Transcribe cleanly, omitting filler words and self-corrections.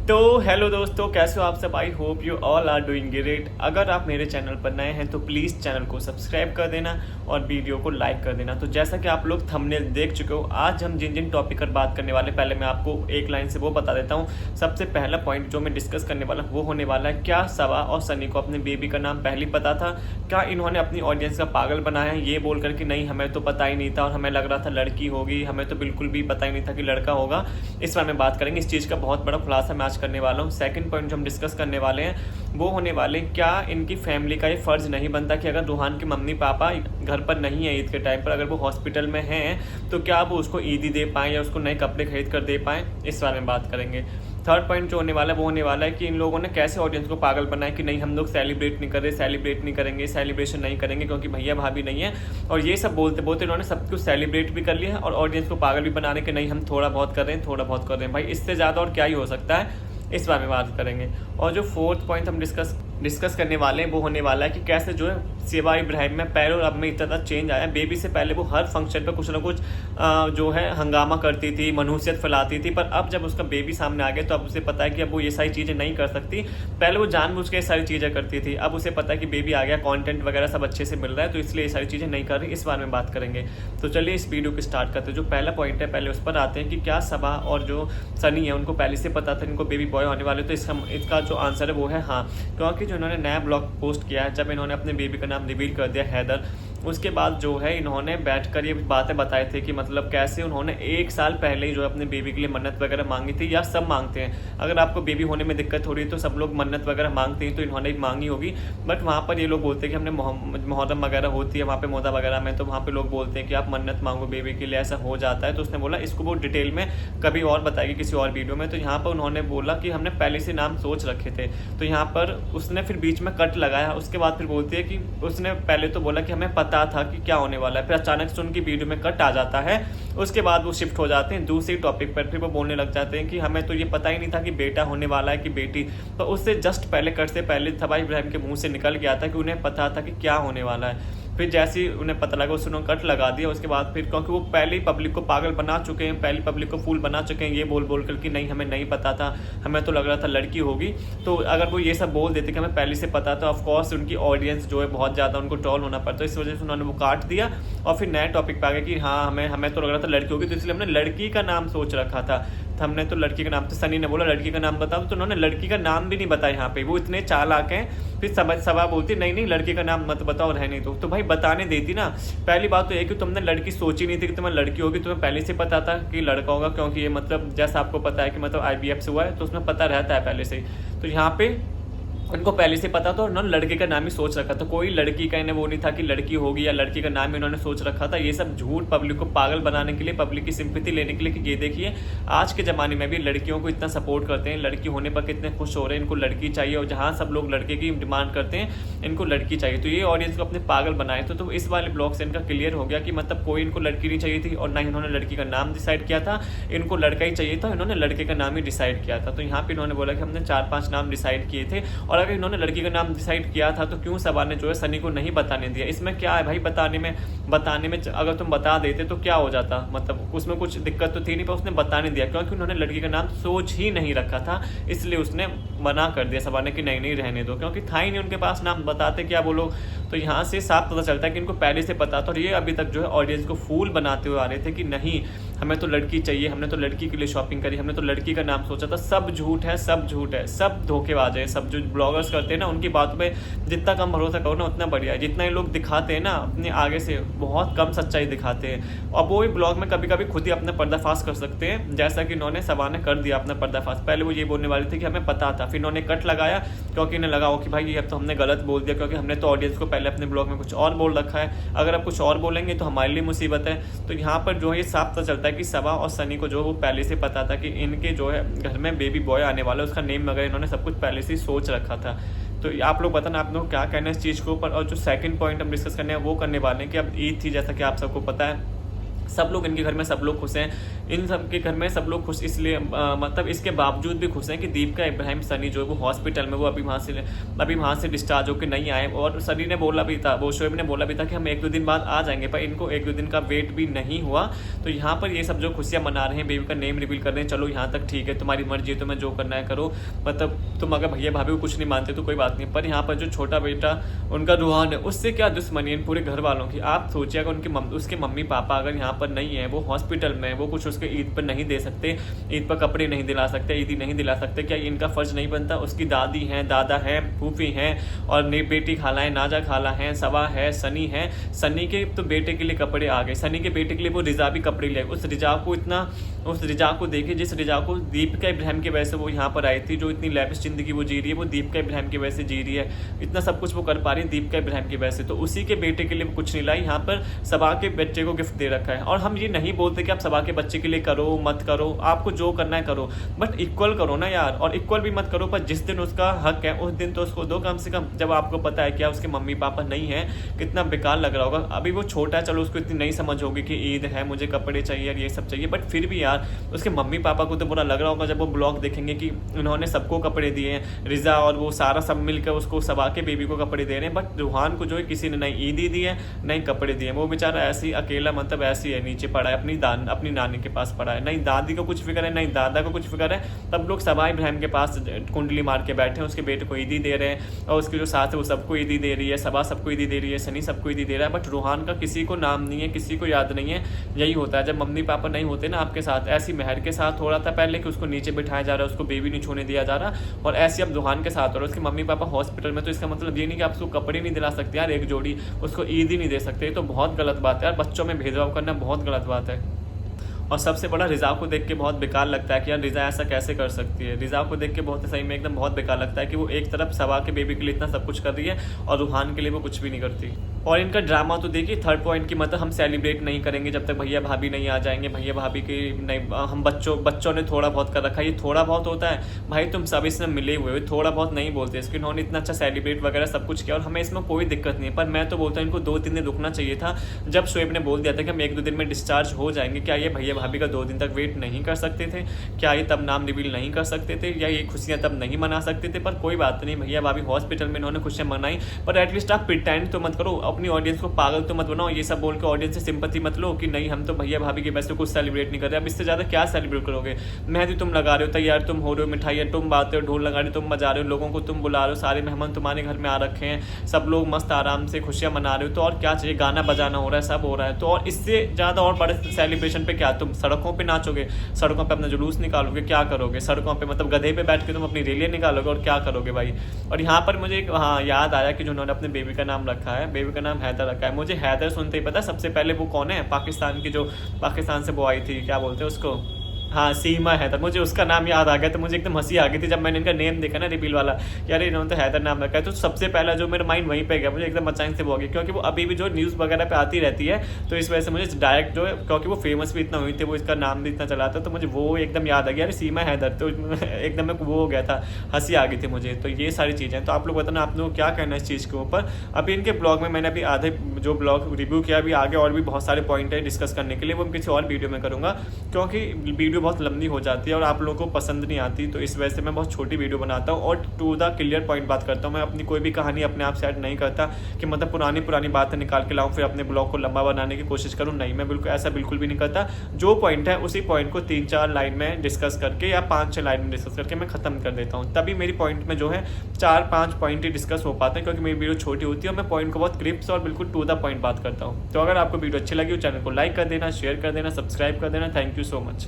तो हेलो दोस्तों, कैसे हो आप सब। I hope you all are doing great. अगर आप मेरे चैनल पर नए हैं तो प्लीज़ चैनल को सब्सक्राइब कर देना और वीडियो को लाइक कर देना। तो जैसा कि आप लोग थंबनेल देख चुके हो, आज हम जिन जिन टॉपिक पर बात करने वाले, पहले मैं आपको एक लाइन से वो बता देता हूँ। सबसे पहला पॉइंट जो मैं डिस्कस करने वाला वो होने वाला है, क्या सवा और सनी को अपने बेबी का नाम पहले ही पता था? क्या इन्होंने अपनी ऑडियंस का पागल बनाया है ये बोल कर कि नहीं हमें तो पता ही नहीं था और हमें लग रहा था लड़की होगी, हमें तो बिल्कुल भी पता ही नहीं था कि लड़का होगा। इस बारे में बात करेंगे। इस चीज़ का बहुत बड़ा खुलासा मैं आज करने वाला हूँ। सेकंड पॉइंट जो हम डिस्कस करने वाले हैं वो होने वाले, क्या इनकी फैमिली का ये फ़र्ज़ नहीं बनता कि अगर रूहान के मम्मी पापा घर पर नहीं है ईद के टाइम पर, अगर वो हॉस्पिटल में हैं तो क्या वो उसको ईदी दे पाएँ या उसको नए कपड़े खरीद कर दे पाएँ? इस बारे में बात करेंगे। थर्ड पॉइंट जो होने वाला है वो होने वाला है कि इन लोगों ने कैसे ऑडियंस को पागल बनाया कि नहीं हम लोग सेलिब्रेट नहीं कर रहे, सेलिब्रेट नहीं करेंगे, सेलिब्रेशन नहीं करेंगे क्योंकि भैया भाभी नहीं है। और ये सब बोलते बोलते इन्होंने सब कुछ सेलिब्रेट भी कर लिया है और ऑडियंस को पागल भी बनाने के नहीं हम थोड़ा बहुत कर रहे हैं, थोड़ा बहुत कर रहे हैं। भाई इससे ज़्यादा और क्या ही हो सकता है, इस बारे में बात करेंगे। और जो फोर्थ पॉइंट हम डिस्कस करने वाले हैं वो होने वाला है कि कैसे जो है सेवा इब्राहिम में पहले और अब में इतना चेंज आया। बेबी से पहले वो हर फंक्शन पर कुछ ना कुछ जो है हंगामा करती थी, मनहूसियत फैलाती थी, पर अब जब उसका बेबी सामने आ गया तो अब उसे पता है कि अब वो ये सारी चीज़ें नहीं कर सकती। पहले वो जानबूझ के ये सारी चीज़ें करती थी, अब उसे पता है कि बेबी आ गया, कंटेंट वगैरह सब अच्छे से मिल रहा है तो इसलिए ये सारी चीज़ें नहीं कर रही। इस बारे में बात करेंगे। तो चलिए इस वीडियो को स्टार्ट करते हैं। जो पहला पॉइंट है पहले उस पर आते हैं कि क्या सबा और जो सनी है उनको पहले से पता था इनको बेबी बॉय होने वाले। तो इसका जो आंसर है वो है हाँ, क्योंकि जो इन्होंने नया ब्लॉग पोस्ट किया है, जब इन्होंने अपने बेबी का नाम रिवील कर दिया हैदर, उसके बाद जो है इन्होंने बैठकर ये बातें बताई थी कि मतलब कैसे उन्होंने 1 साल पहले ही जो अपने बेबी के लिए मन्नत वगैरह मांगी थी, या सब मांगते हैं। अगर आपको बेबी होने में दिक्कत हो रही है तो सब लोग मन्नत वगैरह मांगते हैं, तो इन्होंने भी मांगी होगी। बट वहाँ पर ये लोग बोलते हैं कि हमने मुहर्रम वगैरह होती है वहाँ पे मोदा वगैरह में, तो वहाँ पे लोग बोलते हैं कि आप मन्नत मांगो बेबी के लिए, ऐसा हो जाता है। तो उसने बोला इसको वो डिटेल में कभी और बताएगी किसी और वीडियो में। तो यहाँ पर उन्होंने बोला कि हमने पहले से नाम सोच रखे थे। तो यहाँ पर उसने फिर बीच में कट लगाया, उसके बाद फिर बोलती है कि उसने पहले तो बोला कि हमें पता था कि क्या होने वाला है, फिर अचानक से उनकी वीडियो में कट आ जाता है। उसके बाद वो शिफ्ट हो जाते हैं दूसरी टॉपिक पर, फिर वो बोलने लग जाते हैं कि हमें तो ये पता ही नहीं था कि बेटा होने वाला है कि बेटी। तो उससे जस्ट पहले कट से पहले सबा इब्राहिम के मुंह से निकल गया था कि उन्हें पता था कि क्या होने वाला है। फिर जैसे ही उन्हें पता लगा उसने कट लगा दिया। उसके बाद फिर क्योंकि वो पहले ही पब्लिक को पागल बना चुके हैं, पहले पब्लिक को फूल बना चुके हैं ये बोल बोल कर कि नहीं हमें नहीं पता था, हमें तो लग रहा था लड़की होगी। तो अगर वो ये सब बोल देते कि हमें पहले से पता था, ऑफकोर्स उनकी ऑडियंस जो है बहुत ज़्यादा उनको ट्रोल होना पड़ता है। इस वजह से उन्होंने वो काट दिया और फिर नए टॉपिक पे आ गए कि हाँ हमें तो लग रहा था लड़की होगी, तो इसलिए हमने लड़की का नाम सोच रखा था। हमने तो लड़की का नाम, तो सनी ने बोला लड़की का नाम बताओ, तो उन्होंने लड़की का नाम भी नहीं बताया। यहाँ पे वो इतने चालाक हैं। फिर सवा बोलती नहीं नहीं लड़की का नाम मत बताओ, रहने दो। तो भाई बताने देती ना। पहली बात तो ये कि तुमने लड़की सोची नहीं थी कि तुम्हें लड़की होगी, तुम्हें पहले से पता था कि लड़का होगा, क्योंकि ये मतलब जैसा आपको पता है कि मतलब IVF से हुआ है तो उसमें पता रहता है पहले से ही। तो यहाँ पे उनको पहले से पता था और उन्होंने लड़के का नाम ही सोच रखा था। कोई लड़की का इन्हें वो नहीं था कि लड़की होगी या लड़की का नाम ही इन्होंने सोच रखा था। ये सब झूठ पब्लिक को पागल बनाने के लिए, पब्लिक की सिंपैथी लेने के लिए कि ये देखिए आज के ज़माने में भी लड़कियों को इतना सपोर्ट करते हैं, लड़की होने पर कितने खुश हो रहे हैं, इनको लड़की चाहिए। और जहाँ सब लोग लड़के की डिमांड करते हैं इनको लड़की चाहिए, तो ये ऑडियंस को अपने पागल बनाए। तो इस वाले ब्लॉग से इनका क्लियर हो गया कि मतलब कोई इनको लड़की नहीं चाहिए थी और ना इन्होंने लड़की का नाम डिसाइड किया था, इनको लड़का ही चाहिए था, इन्होंने लड़के का नाम ही डिसाइड किया था। तो यहाँ पर इन्होंने बोला कि हमने 4-5 नाम डिसाइड किए थे, और अगर इन्होंने लड़की का नाम डिसाइड किया था तो क्यों सबा ने जो है सनी को नहीं बताने दिया? इसमें क्या है भाई, बताने में अगर तुम बता देते तो क्या हो जाता, मतलब उसमें कुछ दिक्कत तो थी नहीं, पर उसने बताने दिया क्योंकि उन्होंने लड़की का नाम सोच ही नहीं रखा था, इसलिए उसने मना कर दिया सबा ने कि नहीं नहीं रहने दो, क्योंकि था ही नहीं उनके पास नाम, बताते क्या वो लोग। तो यहाँ से साफ पता चलता है कि इनको पहले से पता था और ये अभी तक जो है ऑडियंस को फूल बनाते हुए आ रहे थे कि नहीं हमें तो लड़की चाहिए, हमने तो लड़की के लिए शॉपिंग करी, हमने तो लड़की का नाम सोचा था। सब झूठ है, सब झूठ है, सब धोखेबाज है। सब जो ब्लॉगर्स करते हैं ना उनकी बातों पे जितना कम भरोसा करो ना उतना बढ़िया है। जितना ये लोग दिखाते हैं ना अपने आगे से बहुत कम सच्चाई दिखाते हैं, और वो भी ब्लॉग में कभी कभी खुद ही अपना पर्दाफाश कर सकते हैं, जैसा कि इन्होंने सबा ने कर दिया अपना पर्दाफाश। पहले वो ये बोलने वाले थे कि हमें पता था, फिर इन्होंने कट लगाया क्योंकि इन्हें लगा हो कि भाई ये अब तो हमने गलत बोल दिया, क्योंकि हमने तो ऑडियंस को पहले अपने ब्लॉग में कुछ और बोल रखा है, अगर आप कुछ और बोलेंगे तो हमारे लिए मुसीबत है। तो यहाँ पर जो है ये साफ पता चलता है कि सबा और सनी को जो वो पहले से पता था कि इनके जो है घर में बेबी बॉय आने वाला है, उसका नेम वगैरह इन्होंने सब कुछ पहले से ही सोच रखा था। तो आप लोग बताना आप लोग क्या कहना है इस चीज़ के ऊपर। और जो सेकंड पॉइंट हम डिस्कस करने हैं वो करने वाले हैं कि अब ईद थी, जैसा कि आप सबको पता है, सब लोग इनके घर में सब लोग खुश हैं। इन सब के घर में सब लोग खुश इसलिए मतलब इसके बावजूद भी खुश हैं कि दीपिका इब्राहिम सनी जो है वो हॉस्पिटल में, वो अभी वहाँ से डिस्चार्ज होकर नहीं आए। और सनी ने बोला भी था, वो शोएब ने बोला भी था कि हम 1-2 दिन बाद आ जाएंगे, पर इनको 1-2 दिन का वेट भी नहीं हुआ। तो यहाँ पर ये सब जो खुशियाँ मना रहे हैं, बेबी का नेम रिवील कर रहे हैं, चलो यहाँ तक ठीक है, तुम्हारी मर्जी है, तुम्हें जो करना है करो, मतलब तुम अगर भैया भाभी को कुछ नहीं मानते तो कोई बात नहीं। पर यहाँ पर जो छोटा बेटा उनका रूहान है, उससे क्या दुश्मनी है पूरे घर वालों की। आप सोचिए अगर उसके मम्मी पापा अगर यहाँ पर नहीं है, वो हॉस्पिटल में, वो कुछ उसके ईद पर नहीं दे सकते, ईद पर कपड़े नहीं दिला सकते, ईदी नहीं दिला सकते, क्या इनका फर्ज नहीं बनता? उसकी दादी हैं, दादा हैं, फूफी हैं और बेटी खाला है, नाजा खाला है, सबा है, सनी है। सनी के तो बेटे के लिए कपड़े आ गए, सनी के बेटे के लिए वो रिजा भी कपड़े ले, उस रिजा को देखिए, जिस रिजा को दीपिका इब्राहिम की वजह से वो यहाँ पर आई थी, जो इतनी लैविश जिंदगी वो जी रही है, वो दीपिका इब्राहिम की वजह से जी रही है, इतना सब कुछ वो कर पा रही है दीपिका इब्राहिम की वजह से। तो उसी के बेटे के लिए वो कुछ नहीं लाई, यहाँ पर सबा के बच्चे को गिफ्ट दे रखा है। और हम ये नहीं बोलते कि आप सबा के बच्चे के लिए करो मत करो, आपको जो करना है करो, बट इक्वल करो ना यार। और इक्वल भी मत करो, पर जिस दिन उसका हक है उस दिन तो उसको दो कम से कम। जब आपको पता है क्या उसके मम्मी पापा नहीं है, कितना बेकार लग रहा होगा। अभी वो छोटा है, चलो उसको इतनी नहीं समझ होगी कि ईद है, मुझे कपड़े चाहिए, ये सब चाहिए, बट फिर भी यार उसके मम्मी पापा को तो बुरा लग रहा होगा जब वो ब्लॉग देखेंगे कि उन्होंने सबको कपड़े दिए हैं, रिजा और वो सारा सब मिलकर उसको सबा के बेबी को कपड़े दे रहे हैं, बट रूहान को जो है किसी ने नहीं ईदी दी है नहीं कपड़े दिए। वो बेचारा ऐसे ही अकेला, मतलब ऐसे ही है, नीचे पड़ा है, अपनी नानी के पास पड़ा है, नहीं दादी को कुछ फिक्र है नहीं दादा को कुछ फिक्र है। तब लोग सबा इब्राहिम के पास कुंडली मार के बैठे हैं, उसके बेटे को ईदी दे रहे हैं, और उसके जो साथ है वो सबको ईदी दे रही है, सबा सबको ईदी दे रही है, सनी सबको ईदी दे रहा है, बट रूहान का किसी को नाम नहीं है, किसी को याद नहीं है। यही होता है जब मम्मी पापा नहीं होते ना आपके साथ। ऐसी महर के साथ हो रहा था पहले कि उसको नीचे बिठाया जा रहा है, उसको बेबी नहीं छूने दिया जा रहा, और ऐसे अब रूहान के साथ हो रहा है, उसके मम्मी पापा हॉस्पिटल में। तो इसका मतलब ये नहीं कि आप उसको कपड़े नहीं दिला सकते यार, एक जोड़ी उसको ईद ही नहीं दे सकते, तो बहुत गलत बात है यार। बच्चों में भेदभाव करना बहुत गलत बात है। और सबसे बड़ा रिजा को देख के बहुत बेकार लगता है कि यार रिजा ऐसा कैसे कर सकती है। रिजा को देख के बहुत सही में एकदम बहुत बेकार लगता है कि वो एक तरफ सबा के बेबी के लिए इतना सब कुछ कर रही है और रूहान के लिए वो कुछ भी नहीं करती। और इनका ड्रामा तो देखिए, थर्ड पॉइंट की मतलब हम सेलिब्रेट नहीं करेंगे जब तक भैया भाभी नहीं आ जाएंगे, भैया भाभी की नहीं, हम बच्चों ने थोड़ा बहुत कर रखा है। ये थोड़ा बहुत होता है भाई, तुम सब इसमें मिले हुए हो, थोड़ा बहुत नहीं बोलते इसके। इन्होंने इतना अच्छा सेलिब्रेट वगैरह सब कुछ किया और हमें इसमें कोई दिक्कत नहीं है। पर मैं तो बोलता हूँ इनको 2-3 दिन रुकना चाहिए था। जब शोएब ने बोल दिया था कि हम 1-2 दिन में डिस्चार्ज हो जाएंगे, क्या ये भैया भाभी का 2 दिन तक वेट नहीं कर सकते थे? क्या ये तब नाम रिवील नहीं कर सकते थे, या ये खुशियाँ तब नहीं मना सकते थे? पर कोई बात नहीं, भैया भाभी हॉस्पिटल में इन्होंने खुशियाँ मनाई, पर एटलीस्ट आप प्रिटेंड तो मत करो, अपनी ऑडियंस को पागल तो मत बनाओ, ये सब बोल के ऑडियंस से सिंपैथी मत लो कि नहीं हम तो भैया भाभी के वैसे कुछ सेलिब्रेट नहीं कर रहे। अब इससे ज़्यादा क्या सेलिब्रेट करोगे? मेहंदी तुम लगा रहे हो, तैयार तुम हो रहे हो, मिठाइयाँ तुम बांटते हो, ढोल लगा रहे हो, तुम बजा रहे हो, लोगों को तुम बुला रहे हो, सारे मेहमान तुम्हारे घर में आ रखे हैं, सब लोग मस्त आराम से खुशियाँ मना रहे हो, तो और क्या चाहिए? गाना बजाना हो रहा है, सब हो रहा है, तो और इससे ज़्यादा और बड़े सेलिब्रेशन पे क्या? तुम सड़कों पर नाचोगे, सड़कों पर अपना जुलूस निकालोगे, क्या करोगे? सड़कों पे मतलब गधे पे बैठ के तुम अपनी रैलियाँ निकालोगे और क्या करोगे भाई? और यहाँ पर मुझे हाँ याद आया कि जिन्होंने अपने बेबी का नाम रखा है, बेबी का नाम हैदर रखा है। मुझे हैदर सुनते ही पता सबसे पहले वो कौन है, पाकिस्तान की, जो पाकिस्तान से वो आई थी, क्या बोलते हैं उसको, हाँ सीमा हैदर। मुझे उसका नाम याद आ गया, तो मुझे एकदम हंसी आ गई थी जब मैंने इनका नेम देखा ना रिवील वाला, यार इन्होंने तो हैदर नाम रखा है। तो सबसे पहला जो मेरा माइंड वहीं पे गया, मुझे एकदम अचानक से वो हो गया, क्योंकि वो अभी भी जो न्यूज़ वगैरह पे आती रहती है, तो इस वजह से मुझे डायरेक्ट जो है, क्योंकि वो फेमस भी इतना हुई थी, वो इसका नाम भी इतना चला था, तो मुझे वो एकदम याद आ गया, अरे सीमा हैदर, तो एकदम मैं वो हो गया था, हंसी आ गई थी मुझे। तो ये सारी चीज़ें, तो आप लोग बताना आप लोग क्या कहना है इस चीज़ के ऊपर। अभी इनके ब्लॉग में मैंने अभी आधे जो ब्लॉग रिव्यू किया, अभी आगे और भी बहुत सारे पॉइंट है डिस्कस करने के लिए, वो मैं किसी और वीडियो में करूँगा, क्योंकि वीडियो बहुत लंबी हो जाती है और आप लोगों को पसंद नहीं आती, तो इस वजह से मैं बहुत छोटी वीडियो बनाता हूँ और टू द क्लियर पॉइंट बात करता हूँ। मैं अपनी कोई भी कहानी अपने आप से ऐड नहीं करता कि मतलब पुरानी बातें निकाल के लाऊं फिर अपने ब्लॉग को लंबा बनाने की कोशिश करूँ, नहीं, मैं बिल्कुल भी नहीं करता। जो पॉइंट है उसी पॉइंट को 3-4 लाइन में डिस्कस करके या 5-6 लाइन में डिस्कस करके मैं खत्म कर देता हूँ, तभी मेरी पॉइंट में जो है 4-5 पॉइंट ही डिस्कस हो पाते हैं, क्योंकि मेरी वीडियो छोटी होती है और मैं पॉइंट को बहुत क्रिप्स और बिल्कुल टू द पॉइंट बात करता हूँ। तो अगर आपको वीडियो अच्छी लगी हो, चैनल को लाइक कर देना, शेयर कर देना, सब्सक्राइब कर देना। Thank you so much.